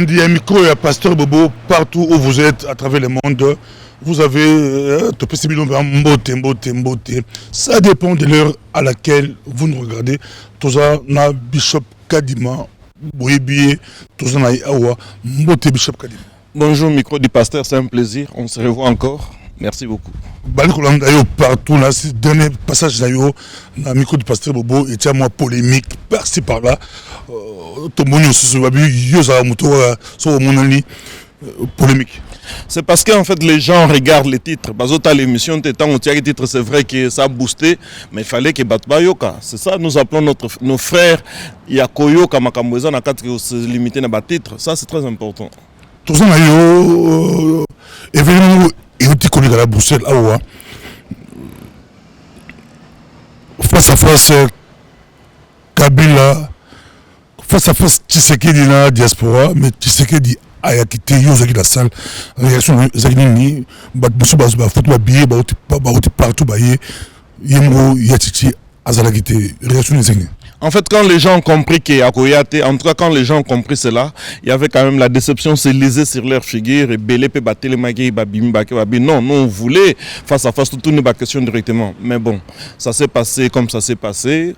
Bolandi, un micro et un pasteur Bobo, partout où vous êtes, à travers le monde, vous avez mbote. Ça dépend de l'heure à laquelle vous nous regardez. Tout ça, na Bishop Kadima, Boyebiye, tout ça, na Awa, mbote Bishop Kadima. Bonjour, micro du pasteur, c'est un plaisir. On se revoit encore. Merci beaucoup. Partout, là, ce dernier passage d'ailleurs, le micro du pasteur Bobo, et tiens, moi, polémique, par-ci par-là. Polémique. C'est parce qu'en fait, les gens regardent les titres. Parce que l'émission, les titres, c'est vrai que ça a boosté, mais il fallait que Batbayoka. C'est ça, nous appelons nos frères Yakoyoka, Makamweza, Nakati, se limiter à des titres. Ça, c'est très important. Tout ça, événement. Et on dit qu'on est à la Bruxelles, face à face, Kabila, face à face, Tshisekedi dans la diaspora, mais Tshisekedi a quitté la salle, réaction Zagnini, partout, Yemro, Yatiti, Azalagité, réaction des Zagnini. En fait, quand les gens ont compris qu'il y a Akoyate, en tout cas quand les gens ont compris cela, il y avait quand même la déception se lisait sur leur figure et Belé peut battre les magis, non, on voulait face à face tout une question directement. Mais bon, ça s'est passé comme ça s'est passé.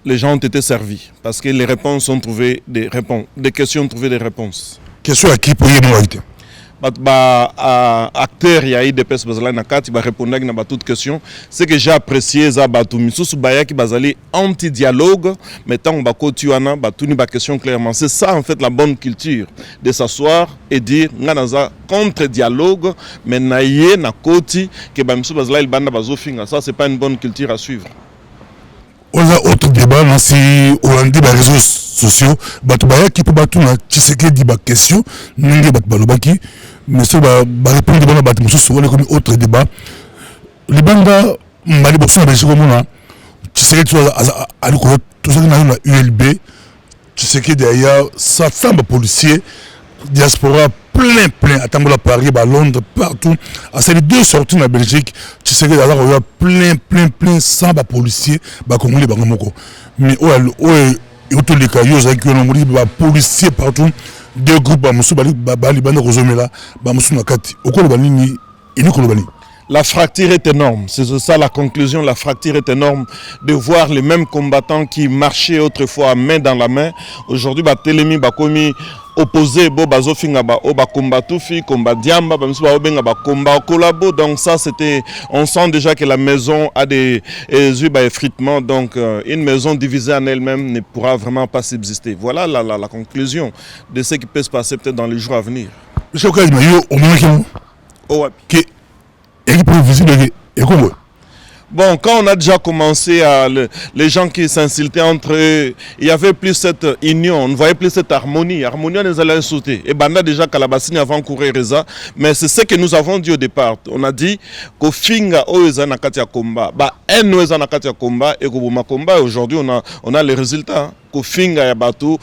Les gens ont été servis parce que les réponses ont trouvé des réponses, des questions ont trouvé des réponses. Question à qui pour y être? Acteur il y a eu des personnes qui répondent à toutes questions. Ce que j'ai apprécié c'est que bazali anti-dialogue mais tant ba kotuana ba tuni ba question clairement. C'est ça en fait la bonne culture de s'asseoir et dire nganaza contre-dialogue mais naie na koti que ba misu bazala il banda bazofinga. Ça c'est pas une bonne culture à suivre. On a autre débat si on dit les réseaux sociaux batubaya qui peut battre na Tshisekedi ba question ninge batbalobaki mais ça va répondre à battre musu sur comme autre débat les banda mali boxon na Belgique comme Tshisekedi aliko tout ça na ULB Tshisekedi aya ça femme policier diaspora plein à Tambola Paris à Londres partout à ces deux sorties en Belgique tu sais que là il y a plein sans ba policiers ba congolais ba ngomoko mais et tous les cas qui ont ba policiers partout deux groupes ba musu ba libanda kozomela ba musu nakati okolo ba nini ini kolo ba nini. La fracture est énorme, c'est ça la conclusion, la fracture est énorme de voir les mêmes combattants qui marchaient autrefois main dans la main. Aujourd'hui, Télémi Bakomi opposé, Bazofinga, combat Toufi, combat Diamba, combat Kolabo. Donc ça, c'était, on sent déjà que la maison a des effritements. Donc une maison divisée en elle-même ne pourra vraiment pas subsister. Voilà la conclusion de ce qui peut se passer peut-être dans les jours à venir. Bon, quand on a déjà commencé à les gens qui s'insultaient entre eux, il y avait plus cette union, on ne voyait plus cette harmonie. Harmonie, on les allait insulter. Et Banda déjà Kalabasini avant courir Reza, mais c'est ce que nous avons dit au départ. On a dit qu'au finga oeza nakati ya komba, oeza nakati ya komba et koboma komba. Aujourd'hui, on a les résultats. Qu'au finga ya batou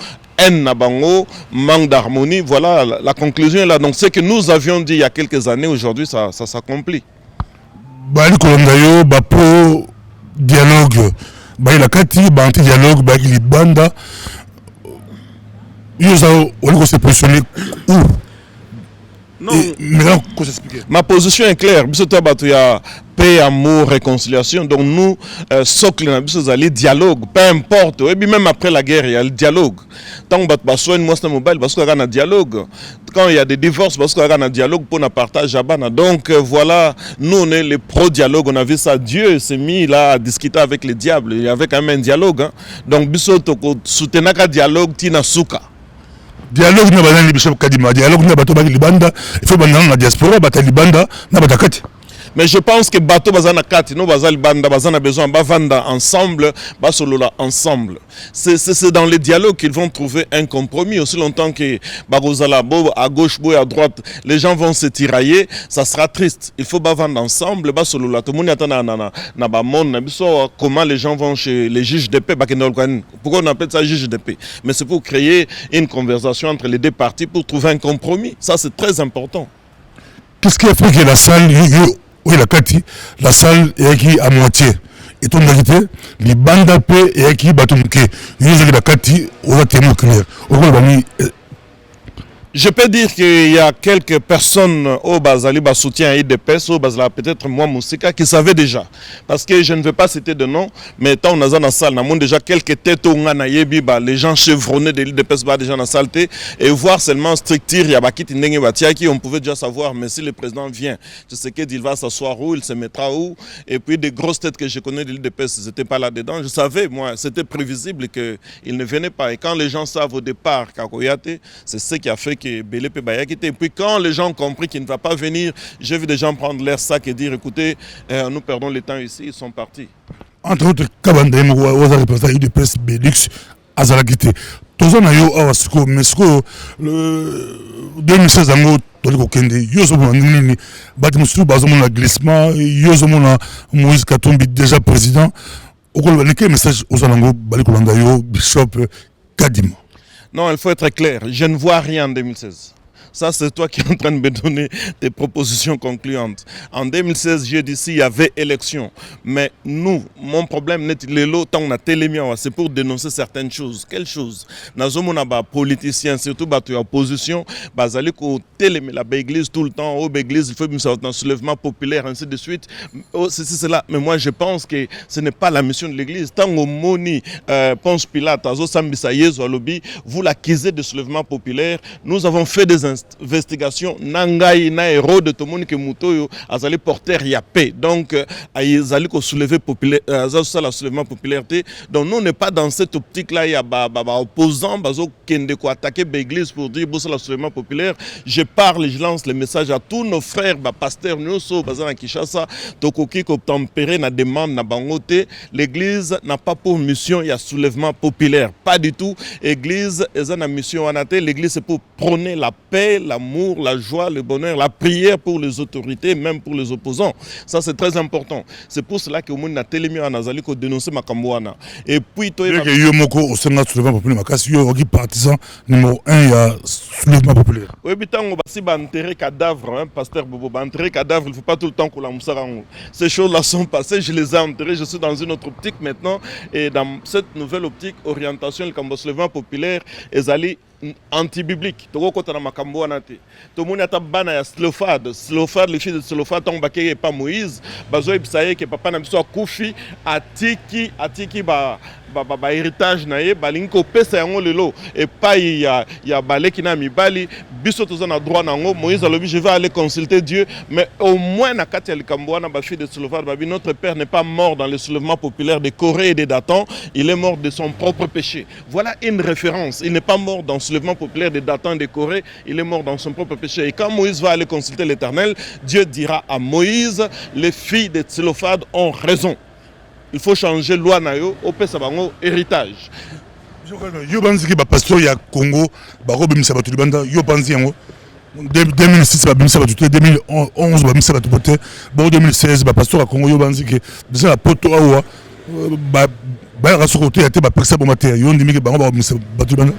Nabango, manque d'harmonie. Voilà la conclusion est là. Donc ce que nous avions dit il y a quelques années, aujourd'hui, ça s'accomplit. Bali Kolongayo, pro dialogue, la kati, anti-dialogue, li banda. On s'est positionné où? Non, mais là, comment s'expliquer? Ma position est claire. Il y a paix, amour, réconciliation. Donc nous, socle, dialogue, peu importe. Et puis même après la guerre, il y a le dialogue. Tant que mobile, parce qu'il y a un dialogue. Quand il y a des divorces, parce qu'il y a un dialogue pour un partage. Donc voilà, nous on est les pro-dialogue. On a vu ça. Dieu s'est mis là à discuter avec les diables. Il y avait quand même un dialogue. Hein. Donc bisoto soutenir un dialogue, tina souka. Dialogue na bazali Bishop Kadima, dialogue na bato ba libanda, il faut banana na diaspora bata libanda na batakati. Mais je pense que bateau bazana kati, no bazali banda, bazana besoin bavanda ensemble, basolola ensemble. C'est dans les dialogues qu'ils vont trouver un compromis. Aussi longtemps que bagozala bo à gauche bo à droite, les gens vont se tirailler, ça sera triste. Il faut bavanda ensemble, basolola. Tout le monde attend na ba monde na biso comment les gens vont chez les juges de paix. Pourquoi on appelle ça juge de paix? Mais c'est pour créer une conversation entre les deux parties pour trouver un compromis. Ça c'est très important. Qu'est-ce qui a fait que la salle oui, la salle est qui à moitié. Et ton vérité, les bandes à paix et qui battent mon quai. Ils ont la kati, on a témoin clair. On va Je peux dire qu'il y a quelques personnes au Bazali soutien à IDPS, au Bazali peut-être moi Moussika qui savaient déjà. Parce que je ne veux pas citer de nom, mais tant on a dans la salle, on a déjà quelques têtes au Nganayebi, les gens chevronnés de l'IDPS déjà dans la salle et voir seulement strictir Yabaki Tindenge Batiaki, on pouvait déjà savoir, mais si le président vient, je sais qu'il va s'asseoir où, il se mettra où, et puis des grosses têtes que je connais de l'IDPS, ils n'étaient pas là-dedans. Je savais, moi, c'était prévisible qu'ils ne venaient pas. Et quand les gens savent au départ Kakoyate, c'est ce qui a fait que Belé Bayakite. Et puis quand les gens ont compris qu'il ne va pas venir, j'ai vu des gens prendre leur sac et dire écoutez, nous perdons le temps ici, ils sont partis. Entre autres, Kabandem, Waza représentant de presse Belux, Azalakite. Tous en ayo awasiko, mais ce que le 2016 ango, Toliko Kende, Yosomo Nini, Batimusu, Bazomona glissement, Yosomo Moïse Katumbi, déjà président. Au quel message aux Anango, Balikolandayo, Bishop Kadim. Non, il faut être clair. Je ne vois rien en 2016. Ça, c'est toi qui es en train de me donner tes propositions concluantes. En 2016, j'ai dit s'il y avait élection. Mais nous, mon problème n'est pas tant on a télémion, c'est pour dénoncer certaines choses. Quelles choses? Nous avons des politiciens, surtout des oppositions, basés sur l'église tout le temps, au l'église, il faut un soulèvement populaire, ainsi de suite. C'est cela. Mais moi, je pense que ce n'est pas la mission de l'église. Tant que Moni, Ponce Pilate, vous l'accusez de soulèvement populaire, nous avons fait des investigation nangai na héros de tout le monde que mutoyo azali porter ya paix donc azali ko soulever populaire azali soulèvement popularité donc nous n'est pas dans cette optique là il y a opposants bazo kende ko attaquer l'église pour dire bossa la soulèvement populaire. Je parle, je lance le message à tous nos frères pasteurs nous bazana Kinshasa tokoki ko tempérer na demande na bangote. L'église n'a pas pour mission il y a soulèvement populaire, pas du tout. Église ezana mission anate, l'église c'est pour prôner la paix, l'amour, la joie, le bonheur, la prière pour les autorités, même pour les opposants. Ça, c'est très important. C'est pour cela que le monde a télémis en Azali pour dénoncer Makambouana. Et puis, toi, il y a au Sénat soulèvement populaire, il y a partisan numéro 1, il y a soulèvement populaire. Oui, mais on va enterrer cadavre, pasteur Bobo, enterrer cadavre, il ne faut pas tout le temps qu'on la moussarang. Ces choses-là sont passées, je les ai enterrées, je suis dans une autre optique maintenant. Et dans cette nouvelle optique, orientation, le soulèvement populaire, Ezali anti-biblique. Tout le monde a bana ya Slofad, les filles de Slofad, ton baké et pas Moïse, bazo et psaye que papa n'a pas koufi, atiki héritage naé, balinko pesa yango lelo et pas il y a balé qui n'a mi bali, biso tous na droit nango, Moïse a je vais aller consulter Dieu, mais au moins na katia likambouana ba fille de Slofad, babi notre père n'est pas mort dans le soulèvement populaire des Corée et des Datans, il est mort de son propre péché. Voilà une référence, il n'est pas mort dans le soulèvement populaire des Datans et des Corée, il est mort dans son propre péché. Et quand Moïse va aller consulter l'Éternel, Dieu dira à Moïse, les filles de Tsilofad ont raison. Il faut changer loi nayo au pesabango héritage. Yo banzi ki ba pasteur ya Congo ba ko bimisa batu libanda yo banzi yango 2006 ba bimisa batu 2011 ba bimisa batu pote ba 2016 ba pasteur ya Congo yo banzi ki bisa la poto awa ba raso côté ya te ba peksa bo mater yo ndimi ki bango ba bimisa batu libanda.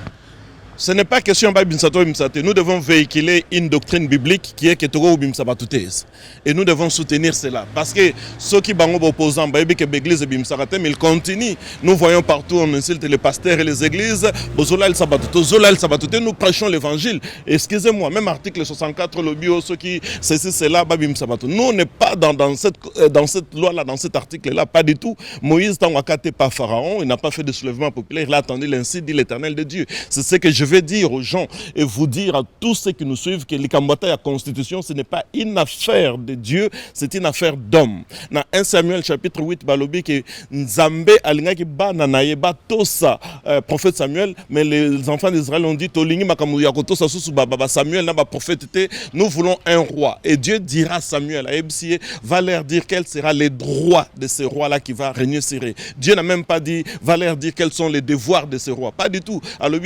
Ce n'est pas question de Bimsato et Bimsate. Nous devons véhiculer une doctrine biblique qui est que Togo ou Bimsabatutes. Et nous devons soutenir cela. Parce que ceux qui sont opposants, l'église et Bimsarate, mais ils continuent. Nous voyons partout, on insulte les pasteurs et les églises. Nous prêchons l'évangile. Excusez-moi, même article 64, le bio, ceux qui c'est là, Bimsabato. Nous, on n'est pas dans cette loi-là, dans cet article-là, pas du tout. Moïse, tant qu'il pas Pharaon, il n'a pas fait de soulèvement populaire. Il a attendu l'ainsi dit l'Éternel de Dieu. C'est ce que je vais dire aux gens et vous dire à tous ceux qui nous suivent que l'Ikambata et la Constitution, ce n'est pas une affaire de Dieu, c'est une affaire d'homme. Dans 1 Samuel chapitre 8, balobi que Nzambe alingaki ba nanaye ba tosa prophète Samuel, mais les enfants d'Israël ont dit tolingi makamu yakotosa susu baba Samuel n'a pas prophète, nous voulons un roi. Et Dieu dira à Samuel, à Ebsie, va leur dire quel sera les droits de ce roi-là qui va régner sur eux. Dieu n'a même pas dit, va leur dire quels sont les devoirs de ce roi. Pas du tout. Alors,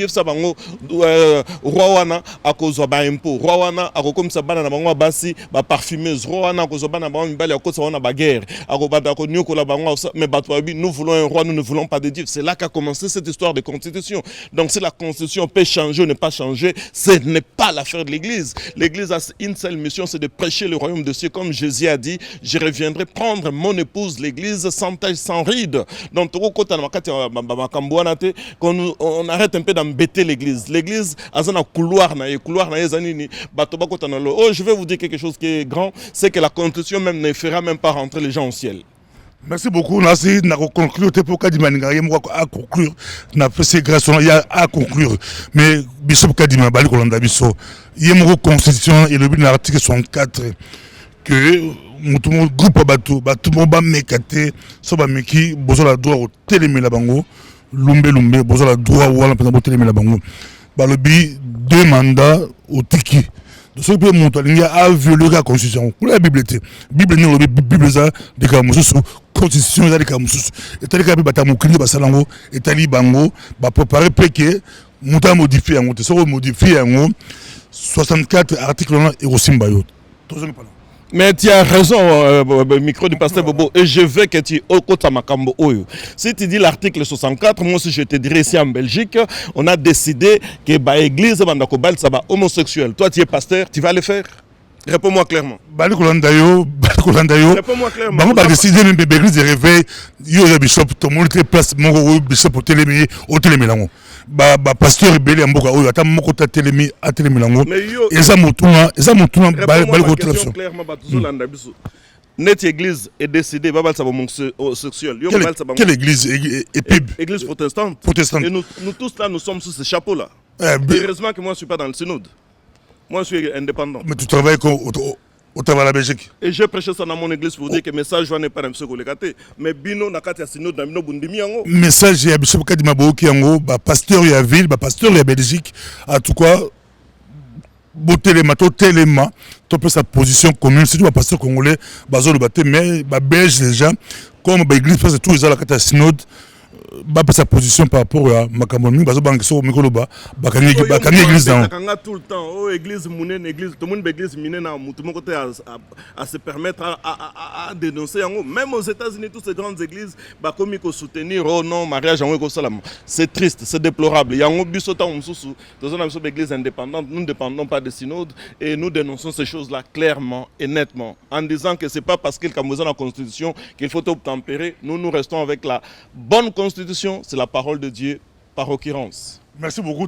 roi wana akozwa ba impôt, roi wana akokomisa bana na bango basi ba parfumeuse, roi wana akozwa bana bango mbali akosa wana ba guerre, akobanda ko nyokola bango mais batwabi nous voulons un roi, nous ne voulons pas de Dieu. C'est là qu'a commencé cette histoire de constitution. Donc si la constitution peut changer ou ne pas changer, ce n'est pas l'affaire de l'église. L'église a une seule mission, c'est de prêcher le royaume de Dieu comme Jésus a dit, je reviendrai prendre mon épouse l'église sans taille sans ride. Donc on arrête un peu d'embêter l'église. l'église a un couloir zanini bato bakota na lo. Oh, je vais vous dire quelque chose qui est grand, c'est que la constitution même ne fera même pas rentrer les gens au ciel. Merci beaucoup. Nasi na conclure te pour Kadima Ninga à conclure na fait ces grâces à conclure mais Bishop Kadima Bali Kolanda Biso yemo constitution et le but de l'article 64 que tout le monde groupe bateau tout le monde va mekate so ba meki bozo la droit au télémela bango lumbe bozo la droit wala pour télémela bango ba le bi deux mandats au tiki. Ce que Montalinga a violé la constitution. Pour la Bible, Bible n'est pas Bible ça de Kamusu, constitution de Kamusu. Et tel que Batamukini Basalango, et Tali Bango, va préparer Péké, Mouta modifié en haut, ça va modifier en haut, 64 articles et au Simbayo. Mais tu as raison, micro du pasteur Bobo, et je veux que tu écoutes Makambo Oyo. Si tu dis l'article 64, moi aussi je te dirais ici en Belgique, on a décidé que l'église est homosexuelle. Toi tu es pasteur, tu vas le faire? Réponds-moi clairement. Réponds-moi clairement. On va décider de l'église de réveil, il y a bishop, tout le monde est place, mon bishop au télémé, pasteur belé mboka oyo ata moko ta telemi a telemi lango eza motuna bali question clairement batuzolanda biso net église est décidé babal sa homosexuel quelle église église protestante et nous tous là nous sommes sous ce chapeau là heureusement que moi je suis pas dans le synode, moi je suis indépendant. Mais tu travailles au travail à la Belgique. Et j'ai prêché ça dans mon église pour dire que le message n'est pas un seul collègue. Mais bino nakati asino na bino bundimi yango. Message ya bishop Kadima Boki yango ba pasteur ya ville, ba pasteur ya Belgique en tout cas botelema to telema to peut sa position commune c'est pas pasteur congolais bazo le baté mais ba belge déjà comme ba église fait tout ça la kata synode ba sa position par rapport à Makamoni bazo banque so mikolo ba kangi église dans tout le temps oh église monene église tout le monde église minene na mutu moko te à se permettre à dénoncer yango même aux États-Unis toutes ces grandes églises ba komi ko soutenir oh non mariage yango ko salam c'est triste c'est déplorable yango biso ta mususu dans une église indépendante nous ne dépendons pas de synode et nous dénonçons ces choses-là clairement et nettement en disant que c'est pas parce qu'il y a la constitution qu'il faut obtempérer. Nous restons avec la bonne constitution, c'est la parole de Dieu par occurrence. Merci beaucoup.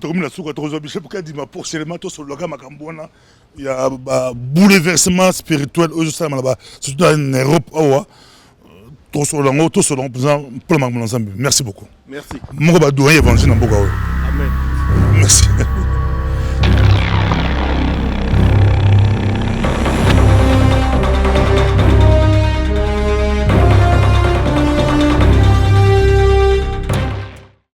Il y a un bouleversement spirituel surtout en Europe. Merci beaucoup. Merci. Amen. Merci.